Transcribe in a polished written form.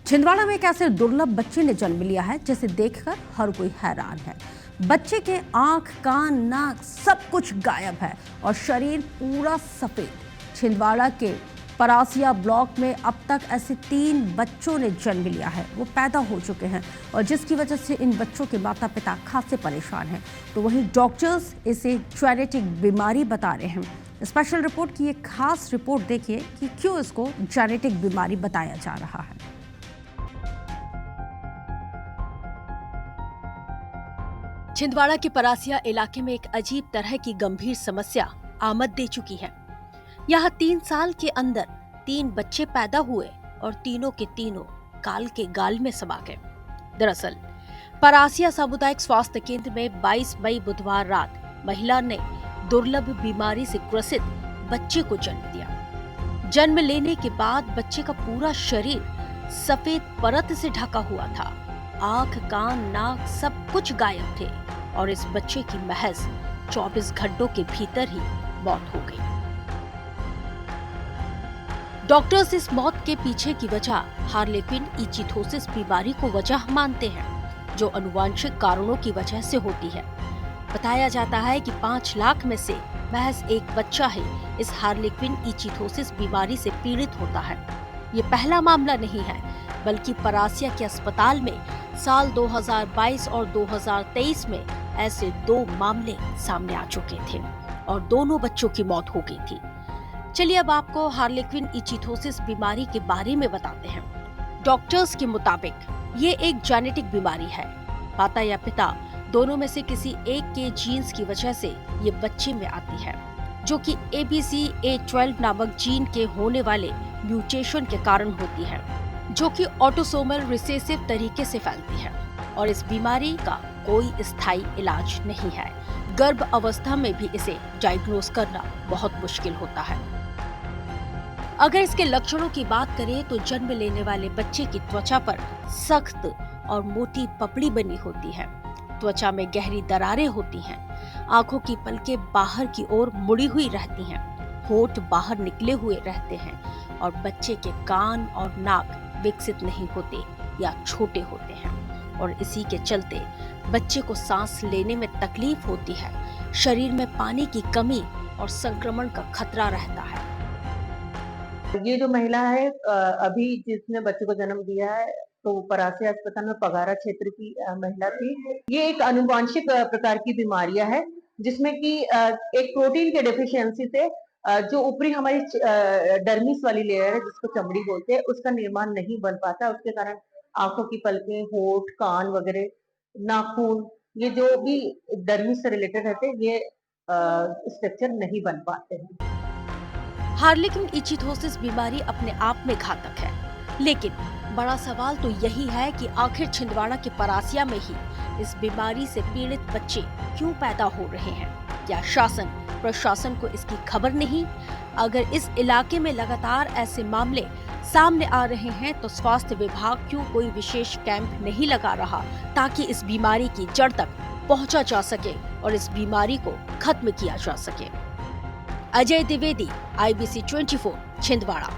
छिंदवाड़ा में एक ऐसे दुर्लभ बच्चे ने जन्म लिया है जिसे देखकर हर कोई हैरान है। बच्चे के आंख, कान, नाक सब कुछ गायब है और शरीर पूरा सफेद। छिंदवाड़ा के परासिया ब्लॉक में अब तक ऐसे 3 बच्चों ने जन्म लिया है। वो पैदा हो चुके हैं और जिसकी वजह से इन बच्चों के माता पिता खासे परेशान हैं। तो वहीं डॉक्टर्स इसे जेनेटिक बीमारी बता रहे हैं। स्पेशल रिपोर्ट की एक खास रिपोर्ट देखिए कि क्यों इसको जेनेटिक बीमारी बताया जा रहा है। छिंदवाड़ा के परासिया इलाके में एक अजीब तरह की गंभीर समस्या आमद दे चुकी है। यहाँ 3 साल के अंदर 3 बच्चे पैदा हुए और तीनों के तीनों काल के गाल में समा गए। दरअसल परासिया सामुदायिक स्वास्थ्य केंद्र में 22 मई बुधवार रात महिला ने दुर्लभ बीमारी से ग्रसित बच्चे को जन्म दिया। जन्म लेने के बाद बच्चे का पूरा शरीर सफेद परत से ढका हुआ था। आंख, कान, नाक सब कुछ गायब थे और इस बच्चे की महज 24 घंटों के भीतर ही मौत हो गई। डॉक्टर्स इस मौत के पीछे की वजह हार्लेक्विन इचिथोसिस बीमारी को वजह मानते हैं, जो आनुवंशिक कारणों की वजह से होती है। बताया जाता है कि 5 लाख में से महज एक बच्चा ही इस हार्लेक्विन इचिथोसिस बीमारी से पीड़ित होता है। ये पहला मामला नहीं है, बल्कि परासिया के अस्पताल में साल 2022 और 2023 में ऐसे 2 मामले सामने आ चुके थे और दोनों बच्चों की मौत हो गई थी। चलिए अब आपको हार्लेक्विन इचिथोसिस बीमारी के बारे में बताते हैं। डॉक्टर्स के मुताबिक ये एक जेनेटिक बीमारी है। माता या पिता दोनों में से किसी एक के जीन्स की वजह से ये बच्चे में आती है, जो कि ABCA12 नामक जीन के होने वाले म्यूटेशन के कारण होती है, जो कि ऑटोसोमल रिसेसिव तरीके से फैलती है और इस बीमारी का कोई स्थायी इलाज नहीं है। गर्भ अवस्था में भी इसे डायग्नोज करना बहुत मुश्किल होता है। अगर इसके लक्षणों की बात करें तो जन्म लेने वाले बच्चे की त्वचा पर सख्त और मोटी पपड़ी बनी होती है। त्वचा में गहरी दरारें होती हैं। आंखों की पलकें बाहर की ओर मुड़ी हुई रहती हैं। होंठ बाहर निकले हुए रहते हैं और बच्चे के कान और नाक विकसित नहीं होते या छोटे होते हैं और इसी के चलते बच्चे को सांस लेने में तकलीफ होती है। शरीर में पानी की कमी और संक्रमण का खतरा रहता है। ये जो महिला है अभी जिसने बच्चे को जन्म दिया है, तो परासिया अस्पताल में पगारा क्षेत्र की महिला थी। ये एक आनुवंशिक प्रकार की बीमारियां है, जिसमें कि एक प्रोटीन के डेफिशिएंसी से जो ऊपरी हमारी डर्मिस वाली लेयर है, जिसको चमड़ी बोलते हैं, उसका निर्माण नहीं बन पाता। उसके कारण आंखों की पलकें, होठ, कान वगैरह, नाखून, ये जो भी डर्मिस से रिलेटेड रहते हैं, ये स्ट्रक्चर नहीं बन पाते हैं। हार्लेक्विन इचिथोसिस बीमारी अपने आप में घातक है, लेकिन बड़ा सवाल तो यही है कि आखिर छिंदवाड़ा के परासिया में ही इस बीमारी से पीड़ित बच्चे क्यों पैदा हो रहे हैं? क्या शासन प्रशासन को इसकी खबर नहीं? अगर इस इलाके में लगातार ऐसे मामले सामने आ रहे हैं तो स्वास्थ्य विभाग क्यों कोई विशेष कैंप नहीं लगा रहा ताकि इस बीमारी की जड़ तक पहुंचा जा सके और इस बीमारी को खत्म किया जा सके? अजय द्विवेदी, IBC 24, छिंदवाड़ा।